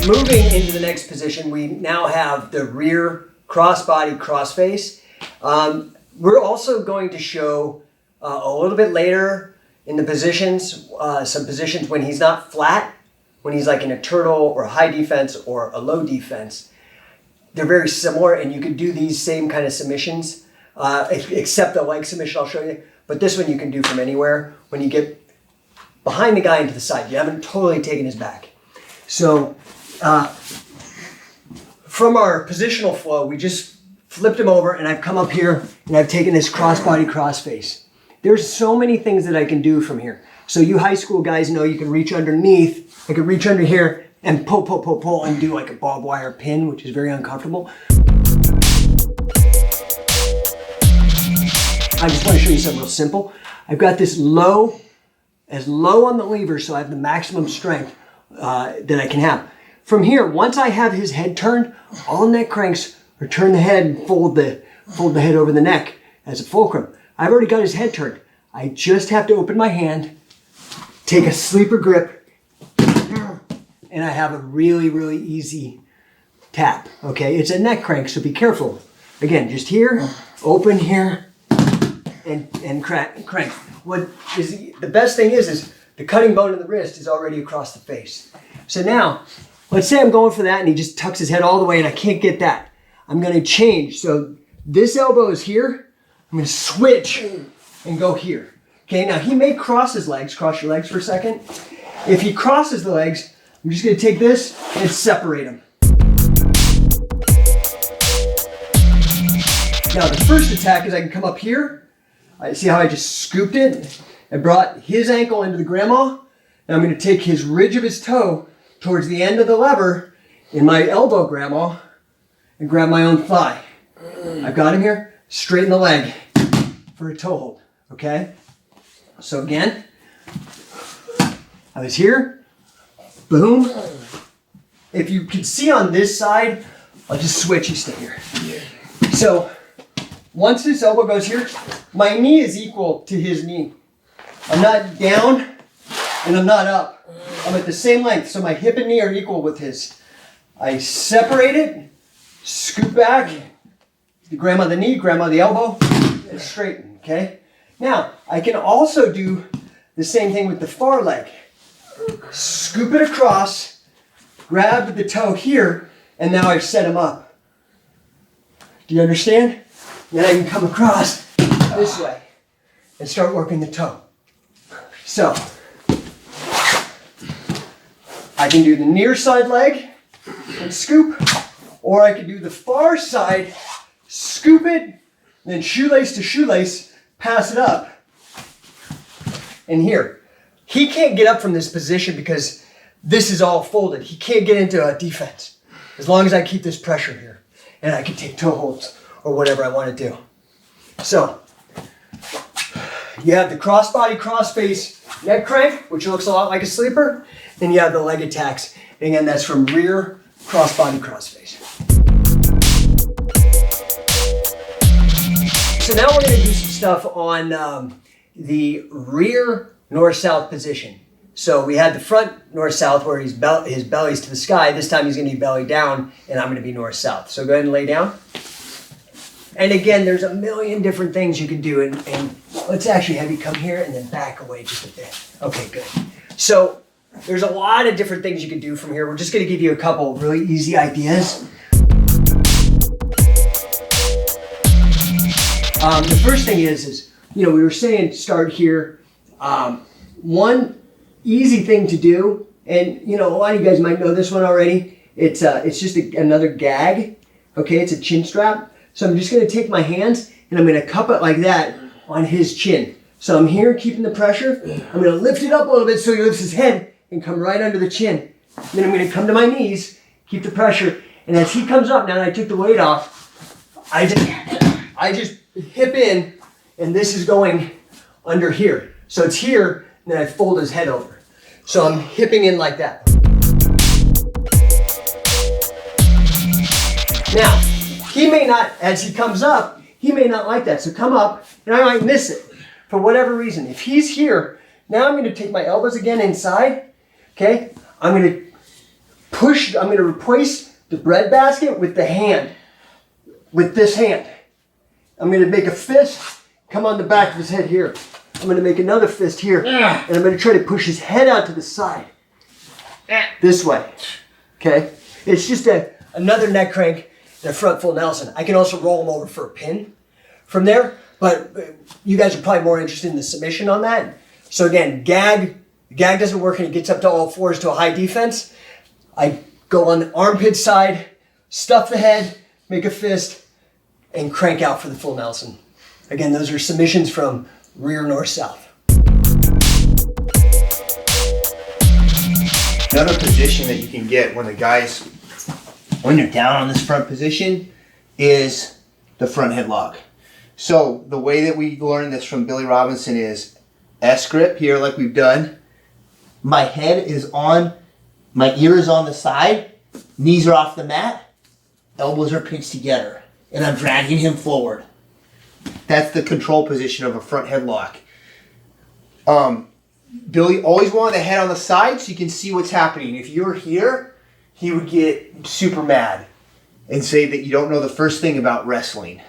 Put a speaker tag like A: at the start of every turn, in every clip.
A: Moving into the next position, we now have the rear crossbody crossface. We're also going to show a little bit later in the positions, some positions when he's not flat, when he's like in a turtle or a high defense or a low defense. They're very similar, and you could do these same kind of submissions, except the leg submission I'll show you. But this one you can do from anywhere when you get behind the guy into the side. You haven't totally taken his back. So from our positional flow, we just flipped him over, and I've come up here and I've taken this crossbody crossface. There's so many things that I can do from here. So you high school guys know you can reach underneath. I can reach under here and pull and do like a barbed wire pin, which is very uncomfortable. I just want to show you something real simple. I've got this low on the lever, so I have the maximum strength that I can have. From here, once I have his head turned, all neck cranks or turn the head and fold the head over the neck as a fulcrum. I've already got his head turned. I just have to open my hand, take a sleeper grip, and I have a really, really easy tap, okay? It's a neck crank, so be careful. Again, just here, open here, and crank. What is the best thing is the cutting bone of the wrist is already across the face. So now, let's say I'm going for that and he just tucks his head all the way and I can't get that. I'm gonna change. So this elbow is here. I'm gonna switch and go here. Okay, now he may cross his legs. Cross your legs for a second. If he crosses the legs, I'm just gonna take this and separate them. Now the first attack is I can come up here. See how I just scooped it and brought his ankle into the grandma? Now I'm going to take his ridge of his toe towards the end of the lever in my elbow grandma and grab my own thigh. I've got him here, straighten the leg for a toe hold, okay? So again, I was here, boom. If you can see on this side, I'll just switch, you stay here. So once this elbow goes here, my knee is equal to his knee. I'm not down and I'm not up. I'm at the same length, so my hip and knee are equal with his. I separate it, scoop back, grandma the knee, grandma the elbow, and straighten, okay? Now, I can also do the same thing with the far leg. Scoop it across, grab the toe here, and now I've set him up. Do you understand? Then I can come across this way and start working the toe. So, I can do the near side leg and scoop, or I can do the far side, scoop it, then shoelace to shoelace, pass it up. And here, he can't get up from this position because this is all folded. He can't get into a defense as long as I keep this pressure here and I can take toe holds or whatever I want to do. So, you have the crossbody crossface neck crank, which looks a lot like a sleeper. Then you have the leg attacks. And again, that's from rear crossbody crossface. So now we're going to do some stuff on the rear north-south position. So we had the front north-south where his belly's to the sky. This time he's going to be belly down, and I'm going to be north-south. So go ahead and lay down. And again, there's a million different things you can do. And let's actually have you come here and then back away just a bit. Okay, good. So there's a lot of different things you can do from here. We're just going to give you a couple of really easy ideas. The first thing is, we were saying start here. One easy thing to do, and a lot of you guys might know this one already. It's just another gag. Okay, it's a chin strap. So I'm just going to take my hands and I'm going to cup it like that on his chin. So I'm here keeping the pressure. I'm going to lift it up a little bit so he lifts his head and come right under the chin. And then I'm going to come to my knees, keep the pressure, and as he comes up, now that I took the weight off, I just hip in, and this is going under here. So it's here, and then I fold his head over. So I'm hipping in like that. Now, he may not, as he comes up, he may not like that. So come up, and I might miss it for whatever reason. If he's here, now I'm going to take my elbows again inside, okay? I'm going to push, I'm gonna replace the bread basket with the hand, with this hand. I'm gonna make a fist, come on the back of his head here. I'm gonna make another fist here, and I'm gonna try to push his head out to the side. This way, okay? It's just another neck crank and a front full Nelson. I can also roll him over for a pin from there, but you guys are probably more interested in the submission on that. So again, gag doesn't work and he gets up to all fours to a high defense. I go on the armpit side, stuff the head, make a fist, and crank out for the full Nelson. Again, those are submissions from rear north south.
B: Another position that you can get when when you're down on this front position is the front headlock. So the way that we learned this from Billy Robinson is S grip here like we've done. My head is on, my ear is on the side, knees are off the mat, elbows are pinched together, and I'm dragging him forward. That's the control position of a front headlock. Billy always wanted the head on the side so you can see what's happening. If you were here, he would get super mad and say that you don't know the first thing about wrestling.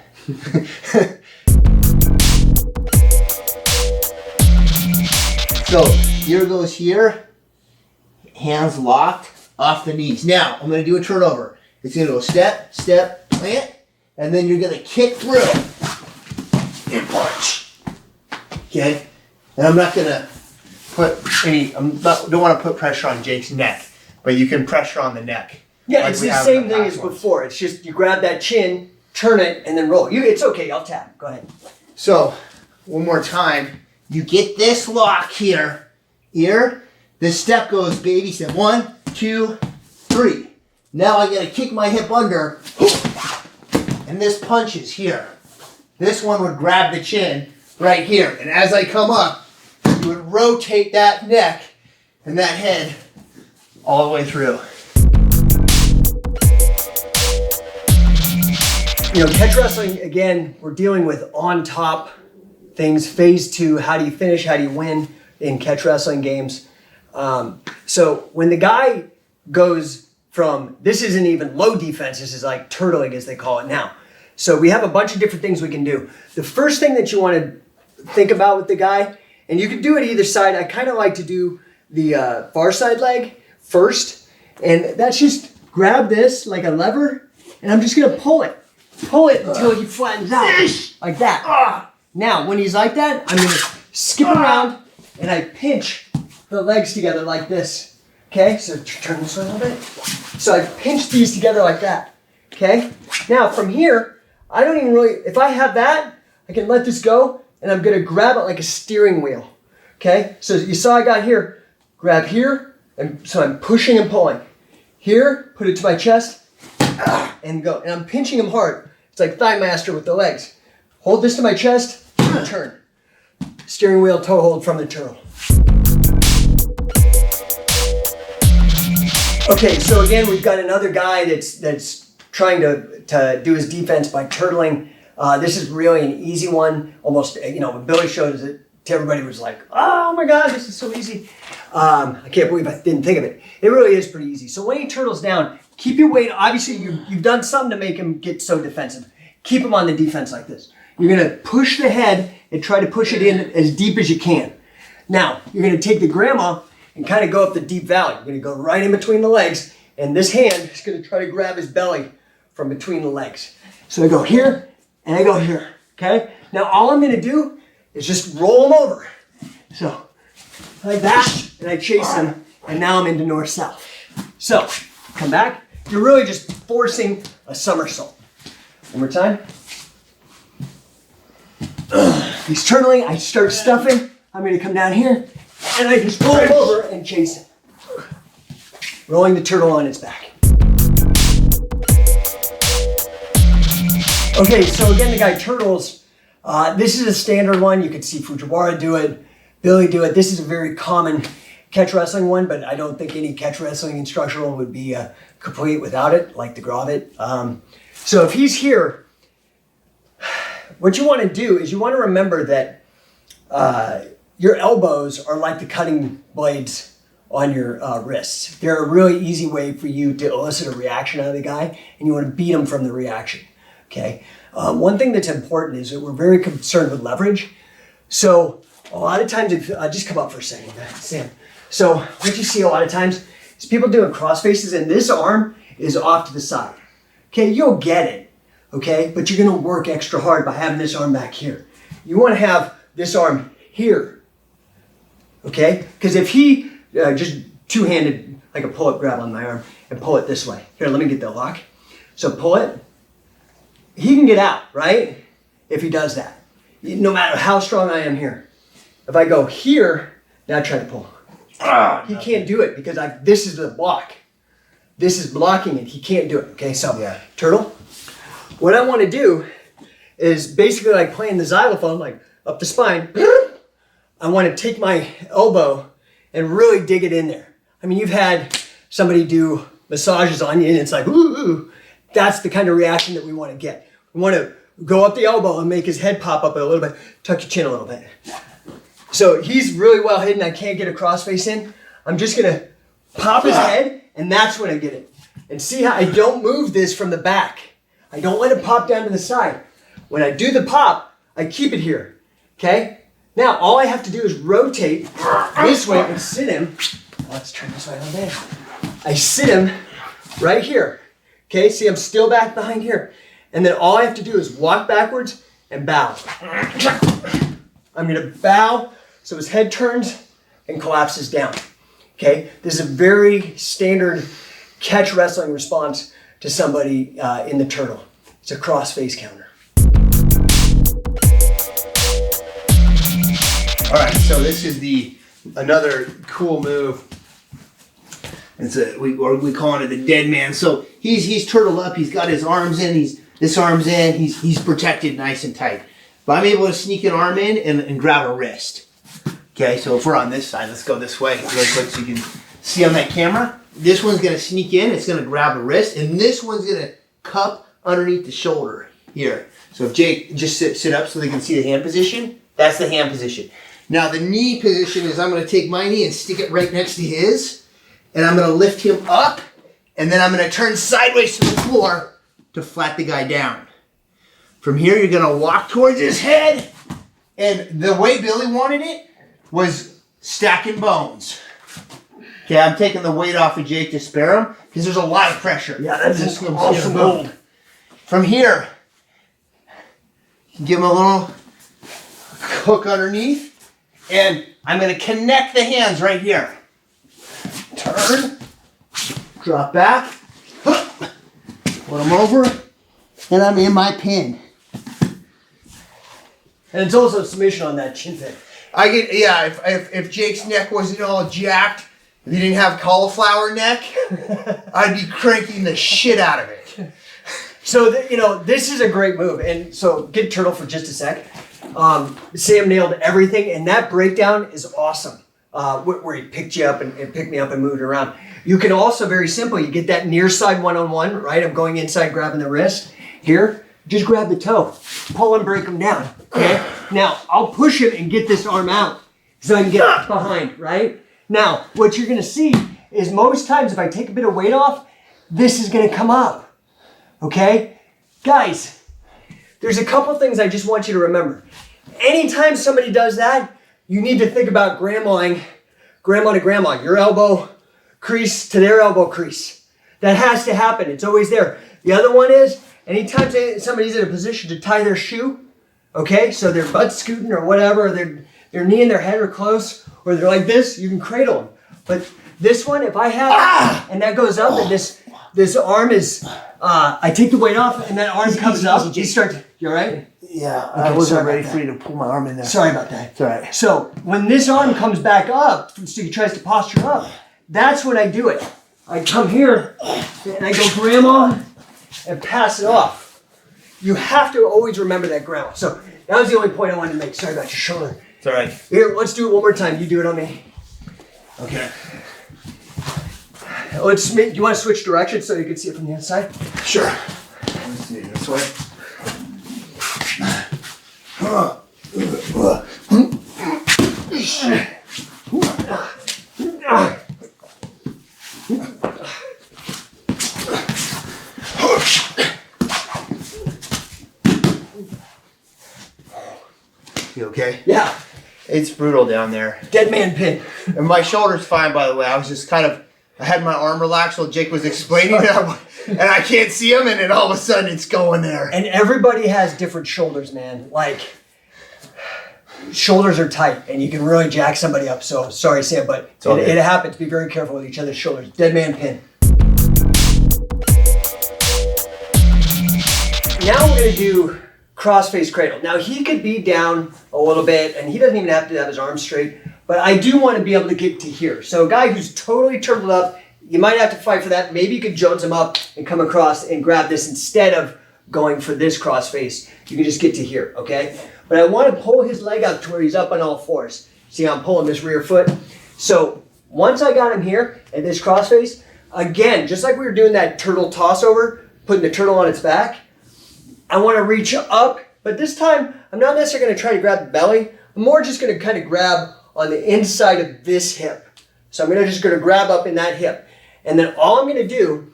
B: So, ear goes here, hands locked, off the knees. Now, I'm going to do a turnover. It's going to go step, step, plant, and then you're going to kick through and punch. Okay? And I'm not going to don't want to put pressure on Jake's neck, but you can pressure on the neck.
A: Yeah,
B: like
A: it's the same thing as before. It's just you grab that chin, turn it, and then roll. It's okay, I'll tap. Go ahead.
B: So, one more time. You get this lock here. This step goes baby step. 1, 2, 3. Now I gotta kick my hip under, and this punches here. This one would grab the chin right here, and as I come up, you would rotate that neck and that head all the way through.
A: Catch wrestling, again, we're dealing with on top things. Phase 2, how do you finish, how do you win in catch wrestling games? So when the guy goes from, this isn't even low defense, this is like turtling as they call it now. So we have a bunch of different things we can do. The first thing that you want to think about with the guy, and you can do it either side. I kind of like to do the far side leg first. And that's just grab this like a lever, and I'm just going to pull it. Pull it until he flattens out. Like that. Now, when he's like that, I'm going to skip around, and I pinch the legs together like this. Okay? So turn this way a little bit. So I pinch these together like that. Okay? Now, from here, I don't even really, if I have that, I can let this go, and I'm going to grab it like a steering wheel. Okay? So you saw I got here, grab here, and so I'm pushing and pulling. Here, put it to my chest, and go. And I'm pinching him hard. It's like Thigh Master with the legs. Hold this to my chest, and turn. Steering wheel toe hold from the turtle. Okay, so again, we've got another guy that's trying to do his defense by turtling. This is really an easy one. Almost, when Billy showed it to everybody, was like, oh my God, this is so easy. I can't believe I didn't think of it. It really is pretty easy. So when he turtles down, keep your weight. Obviously, you've done something to make him get so defensive. Keep him on the defense like this. You're going to push the head and try to push it in as deep as you can. Now, you're going to take the grandma and kind of go up the deep valley. You're going to go right in between the legs, and this hand is going to try to grab his belly from between the legs. So I go here, and I go here, okay? Now, all I'm going to do is just roll him over. So, like that, and I chase him, and now I'm into north-south. So, come back. You're really just forcing a somersault. One more time. He's turtling, I start stuffing. I'm going to come down here, and I just roll him over and chase him. Rolling the turtle on its back. Okay, so again, the guy turtles. This is a standard one. You can see Fujiwara do it, Billy do it. This is a very common catch wrestling one, but I don't think any catch wrestling instructional would be complete without it, like the Gravit. So if he's here, what you want to do is you want to remember that your elbows are like the cutting blades on your wrists. They're a really easy way for you to elicit a reaction out of the guy, and you want to beat them from the reaction, okay? One thing that's important is that we're very concerned with leverage. So a lot of times, just come up for a second, Sam. So what you see a lot of times is people doing cross faces, and this arm is off to the side. Okay, you'll get it, okay? But you're gonna work extra hard by having this arm back here. You wanna have this arm here, okay? Because if he just two-handed, like a pull-up grab on my arm, and pull it this way. Here, let me get the lock. So pull it. He can get out, right? If he does that. No matter how strong I am here. If I go here, now try to pull. He can't do it because this is the block. This is blocking it. He can't do it, okay? So,
B: yeah.
A: Turtle, what I want to do is basically like playing the xylophone, like up the spine. I want to take my elbow and really dig it in there. I mean, you've had somebody do massages on you and it's like, ooh, ooh. That's the kind of reaction that we want to get. We want to go up the elbow and make his head pop up a little bit, tuck your chin a little bit. So he's really well hidden. I can't get a crossface in. I'm just going to pop his head, and that's when I get it. And see how I don't move this from the back. I don't let it pop down to the side. When I do the pop, I keep it here, okay? Now, all I have to do is rotate this way and sit him. Let's turn this way all day. I sit him right here, okay? See, I'm still back behind here. And then all I have to do is walk backwards and bow. I'm gonna bow so his head turns and collapses down, okay? This is a very standard catch wrestling response to somebody in the turtle. It's a crossface counter.
B: All right, so this is another cool move. We call it the dead man. So he's turtled up. He's got his arms in. This arm's in. He's protected nice and tight. But I'm able to sneak an arm in and grab a wrist. Okay, so if we're on this side, let's go this way really quick so you can see on that camera. This one's gonna sneak in. It's gonna grab a wrist, and this one's gonna cup underneath the shoulder here. So if Jake just sit up so they can see the hand position, that's the hand position. Now the knee position is I'm gonna take my knee and stick it right next to his, and I'm gonna lift him up, and then I'm gonna turn sideways to the floor to flat the guy down. From here, you're gonna walk towards his head, and the way Billy wanted it was stacking bones. Okay, I'm taking the weight off of Jake to spare him, because there's a lot of pressure.
A: Yeah, that's an awesome hold.
B: From here, give him a little hook underneath, and I'm gonna connect the hands right here. Turn, drop back, put him over, and I'm in my pin.
A: And it's also submission on that chin fit.
B: If Jake's neck wasn't all jacked, if he didn't have cauliflower neck, I'd be cranking the shit out of it.
A: So, this is a great move. And so get turtle for just a sec. Sam nailed everything, and that breakdown is awesome. Where he picked you up and picked me up and moved around. You can also, very simple, you get that near side one-on-one, right? I'm going inside, grabbing the wrist. Here, just grab the toe, pull and break him down, okay? Now, I'll push him and get this arm out so I can get behind, right? Now, what you're gonna see is most times if I take a bit of weight off, this is gonna come up, okay? Guys, there's a couple things I just want you to remember. Anytime somebody does that, you need to think about grandma to grandma, your elbow crease to their elbow crease. That has to happen, it's always there. The other one is, anytime somebody's in a position to tie their shoe, okay, so their butt's scooting or whatever, their knee and their head are close, or they're like this, you can cradle them. But this one, if I have, and that goes up, and this arm is, I take the weight off, and that arm comes up, you all right?
B: Yeah,
A: okay,
B: I wasn't ready for you to pull my arm in there.
A: Sorry about that.
B: It's all right.
A: So when this arm comes back up, so he tries to posture up, that's when I do it. I come here, and I go grandma, and pass it off. You have to always remember that grandma. So that was the only point I wanted to make. Sorry about your shoulder.
B: It's all right.
A: Here, let's do it one more time. You do it on me. Okay. Do you want to switch directions so you can see it from the inside?
B: Sure. Let's see, this way. You okay?
A: Yeah.
B: It's brutal down there.
A: Dead man pin.
B: And my shoulder's fine, by the way. I was just I had my arm relaxed while Jake was explaining it, and I can't see him, and then all of a sudden it's going there.
A: And everybody has different shoulders, man. Like, shoulders are tight, and you can really jack somebody up. So, sorry, Sam, but it happens. Be very careful with each other's shoulders. Dead man pin. Now we're going to do crossface cradle. Now, he could be down a little bit, and he doesn't even have to have his arms straight, but I do want to be able to get to here. So a guy who's totally turtled up, you might have to fight for that. Maybe you could Jones him up and come across and grab this instead of going for this crossface. You can just get to here, okay? But I want to pull his leg up to where he's up on all fours. See how I'm pulling this rear foot? So once I got him here at this crossface, again, just like we were doing that turtle toss over, putting the turtle on its back, I want to reach up, but this time I'm not necessarily going to try to grab the belly. I'm more just going to kind of grab on the inside of this hip. So I'm just going to grab up in that hip. And then all I'm going to do,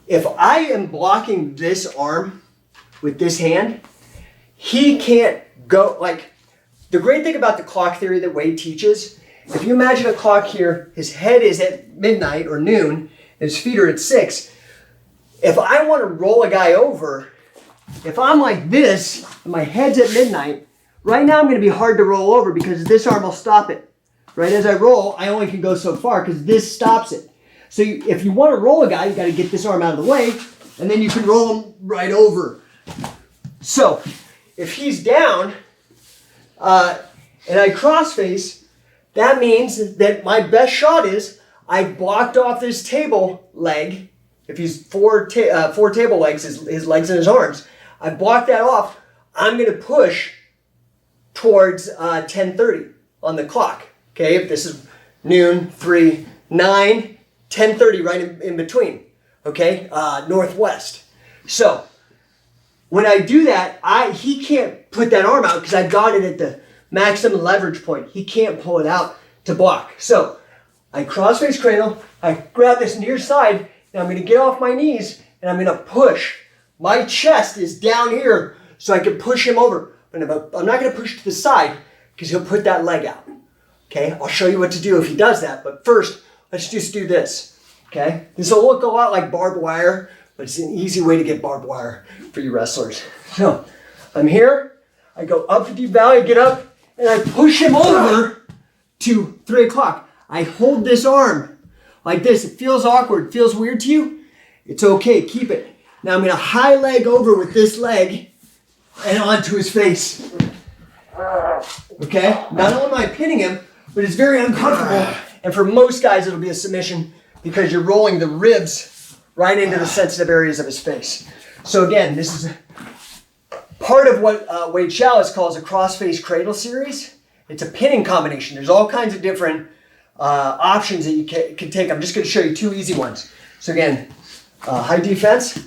A: if I am blocking this arm with this hand, he can't go, like, the great thing about the clock theory that Wade teaches, if you imagine a clock here, his head is at midnight or noon, and his feet are at 6. If I want to roll a guy over, if I'm like this, and my head's at midnight, right now I'm going to be hard to roll over because this arm will stop it. Right as I roll, I only can go so far because this stops it. So if you want to roll a guy, you got to get this arm out of the way, and then you can roll him right over. So if he's down, and I crossface, that means that my best shot is I blocked off this table leg. If he's four table legs, his legs and his arms, I blocked that off. I'm going to push towards 10:30 on the clock. Okay, if this is noon, 3, 9, 10:30, right in between. Okay, northwest. So when I do that, he can't put that arm out because I got it at the maximum leverage point. He can't pull it out to block. So I crossface cradle. I grab this near side. Now I'm going to get off my knees and I'm going to push. My chest is down here so I can push him over. But I'm not going to push to the side because he'll put that leg out. Okay, I'll show you what to do if he does that. But first, let's just do this. Okay, this will look a lot like barbed wire, but it's an easy way to get barbed wire for you wrestlers. So I'm here. I go up to Deep Valley, get up, and I push him over to 3 o'clock. I hold this arm like this. It feels awkward, feels weird to you. It's okay, keep it. Now I'm gonna high leg over with this leg and onto his face. Okay, not only am I pinning him, but it's very uncomfortable. And for most guys, it'll be a submission because you're rolling the ribs right into the sensitive areas of his face. So again, this is part of what Wade Chalice calls a crossface cradle series. It's a pinning combination. There's all kinds of different options that you can take. I'm just going to show you 2 easy ones. So again, high defense.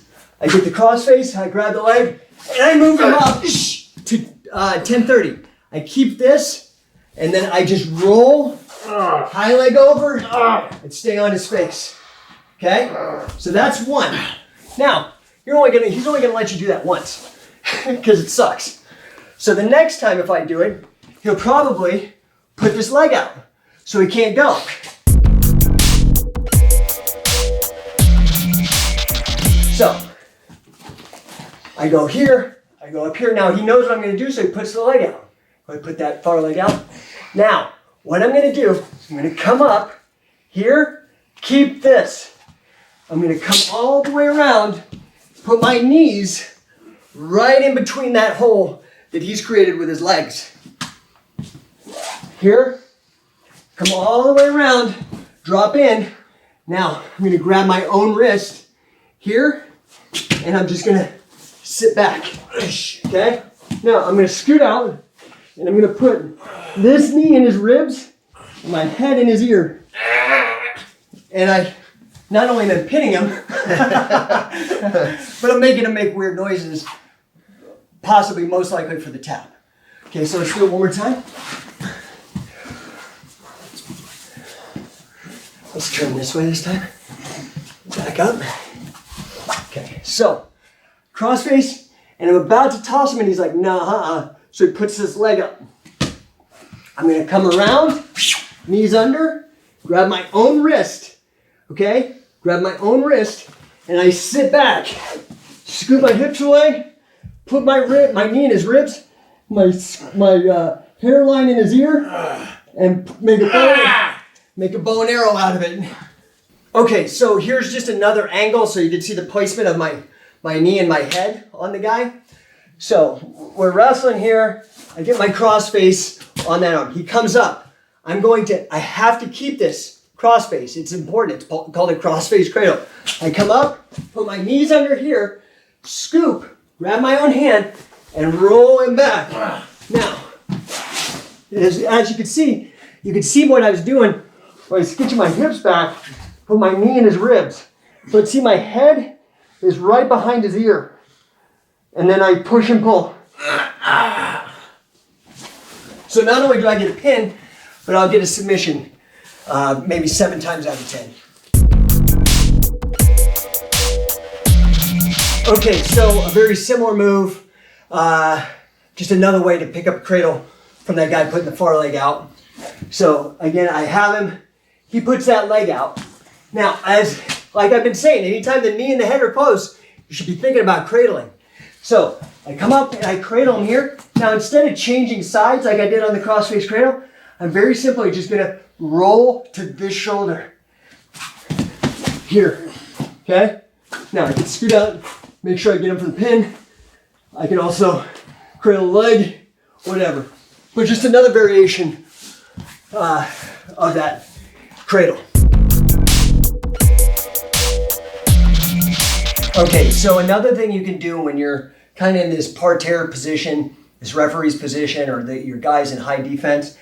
A: I get the crossface, I grab the leg, and I move him up to 10:30. I keep this, and then I just roll, high leg over, and stay on his face. Okay? So that's one. Now, he's only gonna let you do that once, because it sucks. So the next time if I do it, he'll probably put this leg out, so he can't go. So, I go here, I go up here. Now he knows what I'm going to do, so he puts the leg out. I put that far leg out. Now, what I'm going to do, I'm going to come up here, keep this. I'm going to come all the way around, put my knees right in between that hole that he's created with his legs. Here, come all the way around, drop in. Now, I'm going to grab my own wrist here, and I'm just going to sit back. Okay? Now, I'm going to scoot out, and I'm going to put this knee in his ribs, and my head in his ear. And I not only am I pinning him, but I'm making him make weird noises, possibly most likely for the tap. Okay, so let's do it one more time. Let's turn this way this time. Back up. Okay, so crossface, and I'm about to toss him, and he's like, nah, So he puts his leg up. I'm gonna come around, knees under, grab my own wrist, okay? Grab my own wrist, and I sit back, scoop my hips away, put my knee in his ribs, my hairline in his ear, and make a bow and arrow out of it. Okay, so here's just another angle so you can see the placement of my knee and my head on the guy. So we're wrestling here. I get my crossface on that arm. He comes up. I have to keep this crossface. It's important. It's called a crossface cradle. I come up, put my knees under here, scoop, grab my own hand, and roll him back. Now, as you can see what I was doing when I was skitching my hips back, put my knee in his ribs. So see my head is right behind his ear. And then I push and pull. So not only do I get a pin, but I'll get a submission maybe 7 times out of 10. Okay, so a very similar move. Just another way to pick up a cradle from that guy putting the far leg out. So again, I have him. He puts that leg out. Now, like I've been saying, anytime the knee and the head are close, you should be thinking about cradling. So I come up and I cradle him here. Now, instead of changing sides like I did on the crossface cradle, I'm very simply just gonna roll to this shoulder. Here, okay? Now I can scoot out, make sure I get him for the pin. I can also cradle the leg, whatever. But just another variation of that cradle. Okay, so another thing you can do when you're kind of in this parterre position, this referee's position, or your guy's in high defense,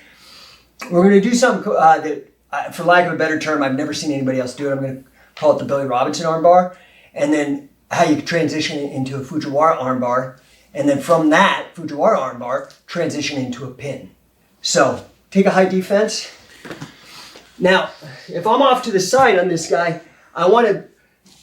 A: we're going to do something that, for lack of a better term, I've never seen anybody else do it. I'm going to call it the Billy Robinson armbar, and then how you transition it into a Fujiwara armbar, and then from that Fujiwara armbar, transition into a pin. So take a high defense. Now, if I'm off to the side on this guy, I want to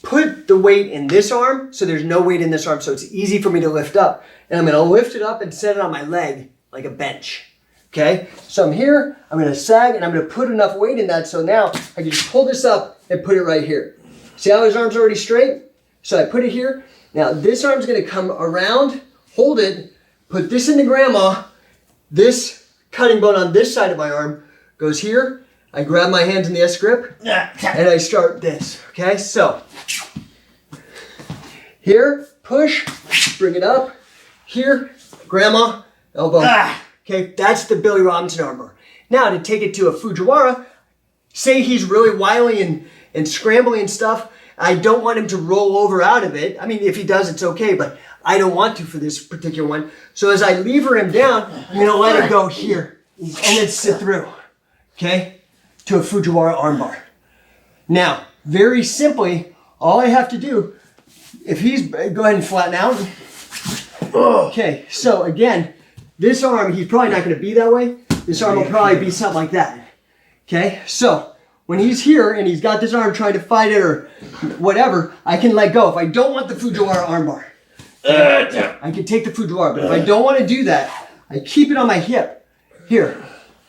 A: put the weight in this arm so there's no weight in this arm, so it's easy for me to lift up. And I'm going to lift it up and set it on my leg like a bench. Okay? So I'm here, I'm going to sag, and I'm going to put enough weight in that so now I can just pull this up and put it right here. See how his arm's already straight? So I put it here. Now this arm's going to come around, hold it, put this in the grandma. This cutting bone on this side of my arm goes here. I grab my hands in the S grip and I start this. Okay, so here, push, bring it up. Here, grandma, elbow. Okay, that's the Billy Robinson armbar. Now to take it to a Fujiwara, say he's really wily and scrambly and stuff. I don't want him to roll over out of it. I mean, if he does, it's okay, but I don't want to for this particular one. So as I lever him down, I'm gonna let it go here and then sit through, okay, to a Fujiwara armbar. Now, very simply, all I have to do, if he's, go ahead and flatten out. Okay, so again, this arm, he's probably not gonna be that way. This arm will probably be something like that. Okay, so when he's here and he's got this arm trying to fight it or whatever, I can let go. If I don't want the Fujiwara armbar, I can take the Fujiwara, but if I don't want to do that, I keep it on my hip. Here,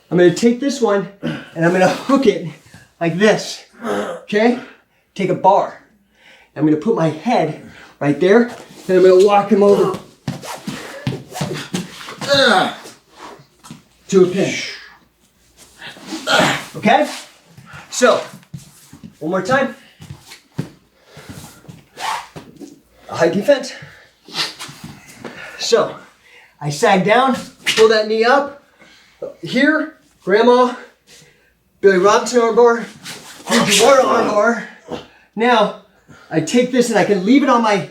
A: I'm going to take this one and I'm going to hook it like this, okay? Take a bar. I'm going to put my head right there and I'm going to walk him over to a pin. Okay? So, one more time. A high defense. So, I sag down, pull that knee up. Here, grandma, Billy Robinson armbar, Fujiwara armbar. Now, I take this and I can leave it on my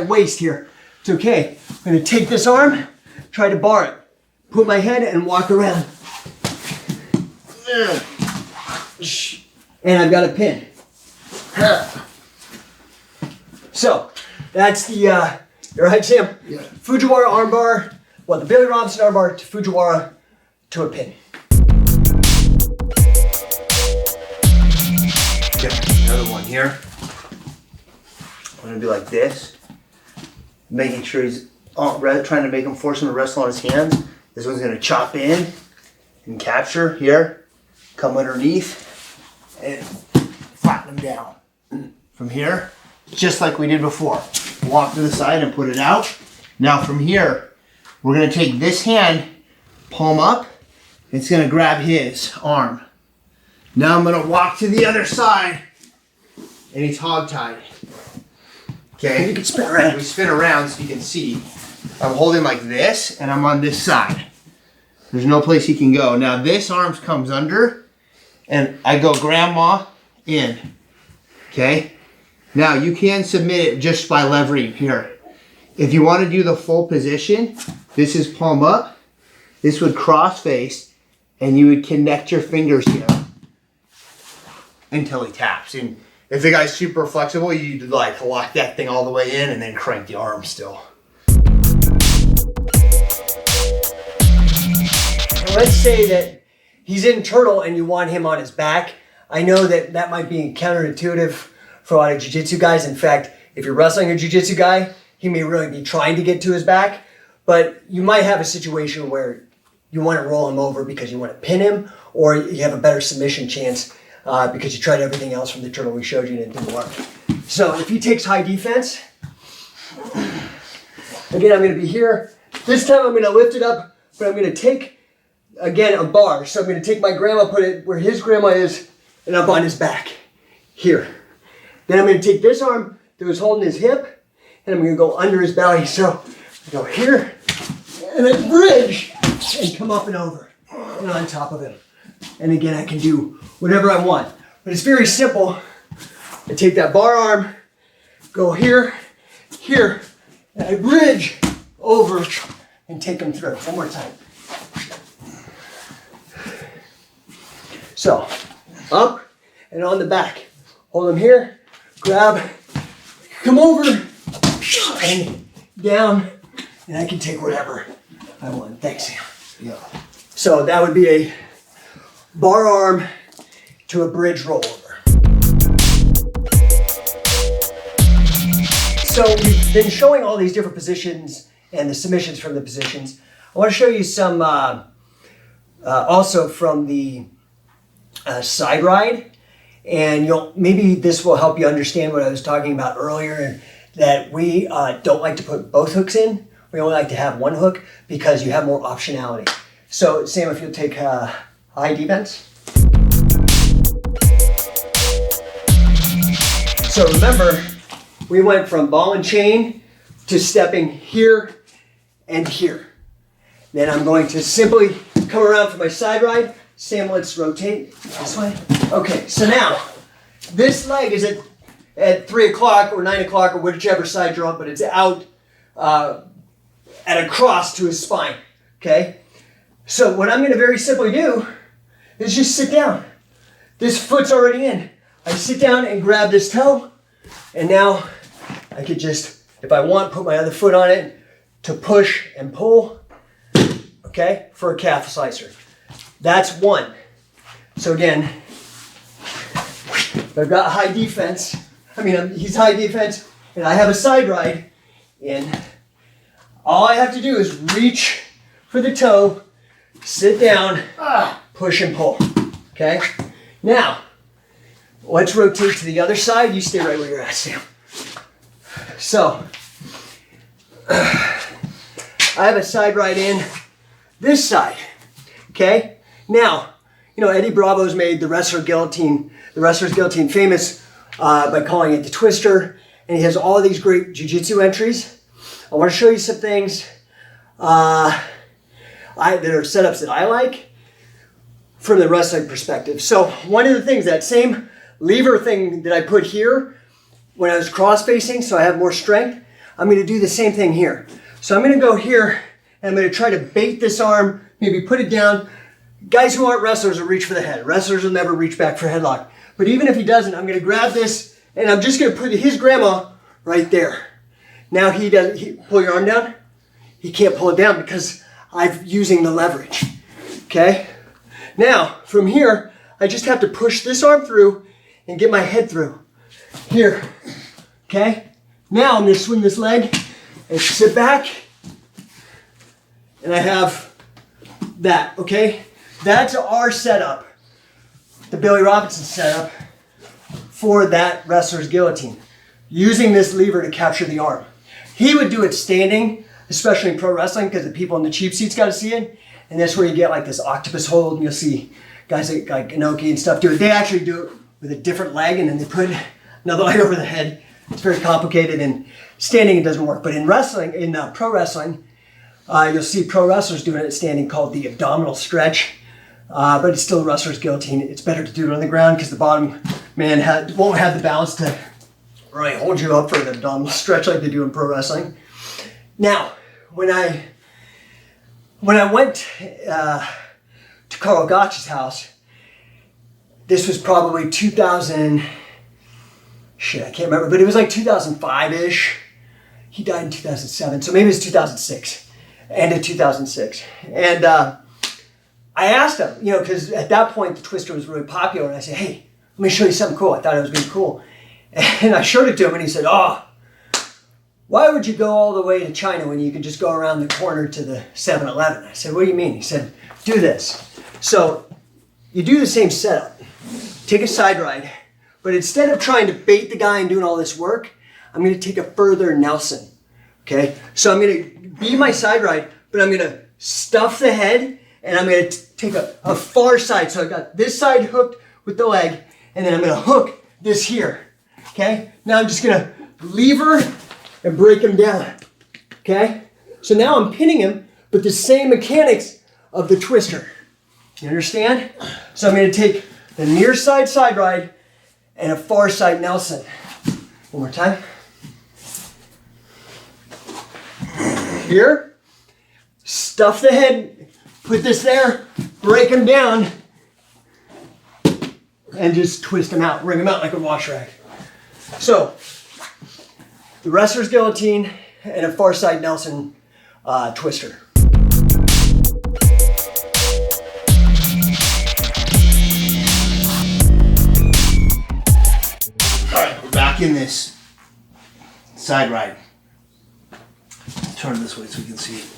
A: waist here. It's okay. I'm gonna take this arm, try to bar it, put my head and walk around. And I've got a pin. So, that's the, you're right, Sam? Yeah. Fujiwara armbar, well, the Billy Robinson armbar to Fujiwara to a pin.
B: Okay, another one here. I'm gonna be like this, making sure he's trying to make him force him to wrestle on his hands. This one's going to chop in and capture here, come underneath, and flatten him down. From here, just like we did before. Walk to the side and put it out. Now from here, we're going to take this hand, palm up, and it's going to grab his arm. Now I'm going to walk to the other side, and he's hog-tied. Okay?
A: You can spin around.
B: We spin around so you can see. I'm holding like this, and I'm on this side. There's no place he can go. Now this arm comes under, and I go grandma in. Okay? Now you can submit it just by levering here. If you want to do the full position, this is palm up. This would cross face, and you would connect your fingers here until he taps. And if the guy's super flexible, you'd like lock that thing all the way in and then crank the arm still.
A: Let's say that he's in turtle and you want him on his back. I know that that might be counterintuitive for a lot of jiu-jitsu guys. In fact, if you're wrestling a jiu-jitsu guy, he may really be trying to get to his back, but you might have a situation where you want to roll him over because you want to pin him, or you have a better submission chance because you tried everything else from the turtle we showed you and it didn't work. So if he takes high defense, again, I'm going to be here. This time I'm going to lift it up, but I'm going to take, again, a bar. So I'm going to take my grandma, put it where his grandma is, and up on his back, here. Then I'm going to take this arm that was holding his hip, and I'm going to go under his belly. So I go here, and then bridge, and come up and over, and on top of him. And again, I can do whatever I want. But it's very simple. I take that bar arm, go here, here, and I bridge over and take him through. One more time. So, up and on the back. Hold him here, grab, come over, and down, and I can take whatever I want. Thanks, Sam.
B: Yeah.
A: So that would be a bar arm to a bridge rollover. So we've been showing all these different positions and the submissions from the positions. I want to show you some also from the side ride, and maybe this will help you understand what I was talking about earlier, that we don't like to put both hooks in. We only like to have one hook because you have more optionality. So Sam, if you'll take high defense. So remember, we went from ball and chain to stepping here and here. Then I'm going to simply come around for my side ride. Sam, let's rotate this way. Okay, so now this leg is at 3 o'clock or 9 o'clock or whichever side you're on, but it's out at a cross to his spine, okay? So what I'm gonna very simply do is just sit down. This foot's already in. I sit down and grab this toe, and now I could just, if I want, put my other foot on it to push and pull, okay, for a calf slicer. That's one. So again, I've got high defense. He's high defense, and I have a side ride in. All I have to do is reach for the toe, sit down, push and pull, okay? Now, let's rotate to the other side. You stay right where you're at, Sam. So, I have a side ride in this side, okay? Now, Eddie Bravo's made the wrestler's guillotine famous by calling it the twister, and he has all these great jiu-jitsu entries. I want to show you some things that are setups that I like from the wrestling perspective. So one of the things, that same lever thing that I put here when I was cross-facing so I have more strength, I'm going to do the same thing here. So I'm going to go here and I'm going to try to bait this arm, maybe put it down. Guys who aren't wrestlers will reach for the head. Wrestlers will never reach back for headlock. But even if he doesn't, I'm going to grab this and I'm just going to put his grandma right there. Now pull your arm down. He can't pull it down because I'm using the leverage, okay? Now, from here, I just have to push this arm through and get my head through. Here, okay? Now I'm gonna swing this leg and sit back and I have that, okay? That's our setup, the Billy Robinson setup for that wrestler's guillotine, using this lever to capture the arm. He would do it standing, especially in pro wrestling, because the people in the cheap seats got to see it. And that's where you get like this octopus hold, and you'll see guys like Inoki and stuff do it. They actually do it with a different leg, and then they put another leg over the head. It's very complicated, and standing it doesn't work. But in wrestling, in pro wrestling, you'll see pro wrestlers doing it standing, called the abdominal stretch. But it's still a wrestler's guillotine. It's better to do it on the ground because the bottom man won't have the balance to really hold you up for the abdominal stretch like they do in pro wrestling. Now, when I went to Carl Gotch's house, this was probably 2000, shit, I can't remember, but it was like 2005-ish. He died in 2007, so maybe it was 2006, end of 2006. And I asked him, you know, because at that point the Twister was really popular, and I said, hey, let me show you something cool. I thought it was really cool. And I showed it to him, and he said, oh, why would you go all the way to China when you could just go around the corner to the 7-Eleven? I said, what do you mean? He said, do this. So you do the same setup. Take a side ride, but instead of trying to bait the guy and doing all this work, I'm going to take a further Nelson. Okay? So I'm going to be my side ride, but I'm going to stuff the head, and I'm going to take a far side. So I got this side hooked with the leg, and then I'm going to hook this here. Okay? Now I'm just going to lever and break him down. Okay? So now I'm pinning him, but the same mechanics of the Twister. You understand? So I'm going to take the near side ride and a far side Nelson. One more time. Here. Stuff the head. Put this there. Break him down. And just twist him out. Wring him out like a wash rag. So, the wrestler's guillotine and a far side Nelson Twister.
B: Alright, we're back in this side ride. Turn this way so we can see it.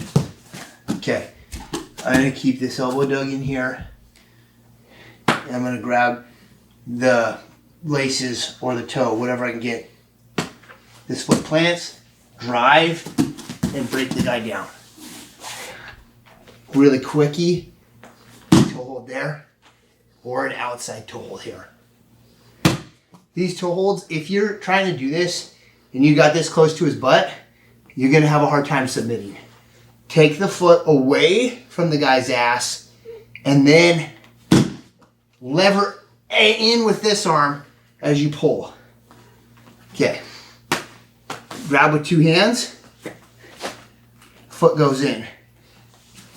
B: Okay, I'm going to keep this elbow dug in here. And I'm going to grab the laces or the toe, whatever I can get. This foot plants, drive, and break the guy down. Really quickie, toe hold there, or an outside toe hold here. These toe holds, if you're trying to do this and you got this close to his butt, you're going to have a hard time submitting. Take the foot away from the guy's ass and then lever in with this arm as you pull. Okay. Grab with two hands. Foot goes in.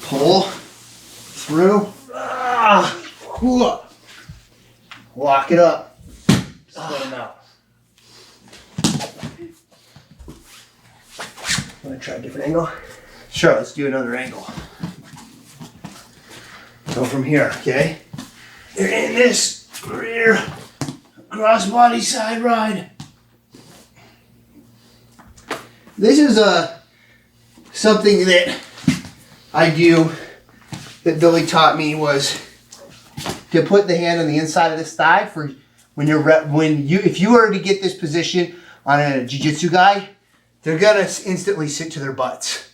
B: Pull through. Lock it up. Just let him out.
A: Want to try a different angle?
B: Sure, let's do another angle. Go from here, okay? You're in this rear crossbody side ride. This is something that I do that Billy taught me, was to put the hand on the inside of this thigh for when if you were to get this position on a jiu-jitsu guy, they're gonna instantly sit to their butts.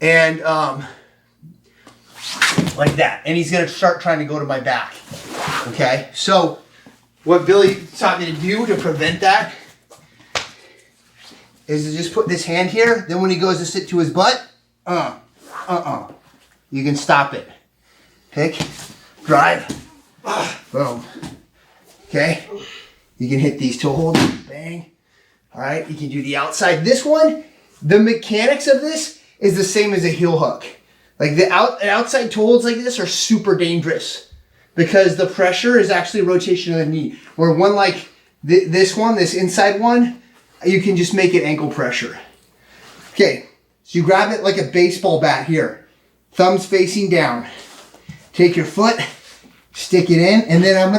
B: And like that. And he's gonna start trying to go to my back. Okay? So what Billy taught me to do to prevent that is to just put this hand here. Then when he goes to sit to his butt, you can stop it. Pick, drive, boom. Okay? You can hit these toe holds, bang. All right, you can do the outside. This one, the mechanics of this is the same as a heel hook. Like the outside toe holds like this are super dangerous because the pressure is actually rotation of the knee. Where one like this inside one, you can just make it ankle pressure. Okay, so you grab it like a baseball bat here. Thumbs facing down. Take your foot, stick it in, and then I'm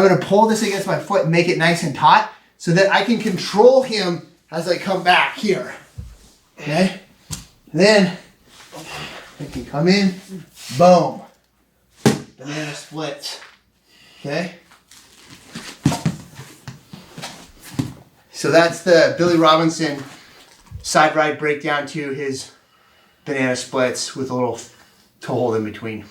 B: gonna pull this against my foot and make it nice and taut so that I can control him as I come back here. Okay? Then It can come in, boom, banana splits. Okay. So that's the Billy Robinson side ride breakdown to his banana splits with a little toe hold in between.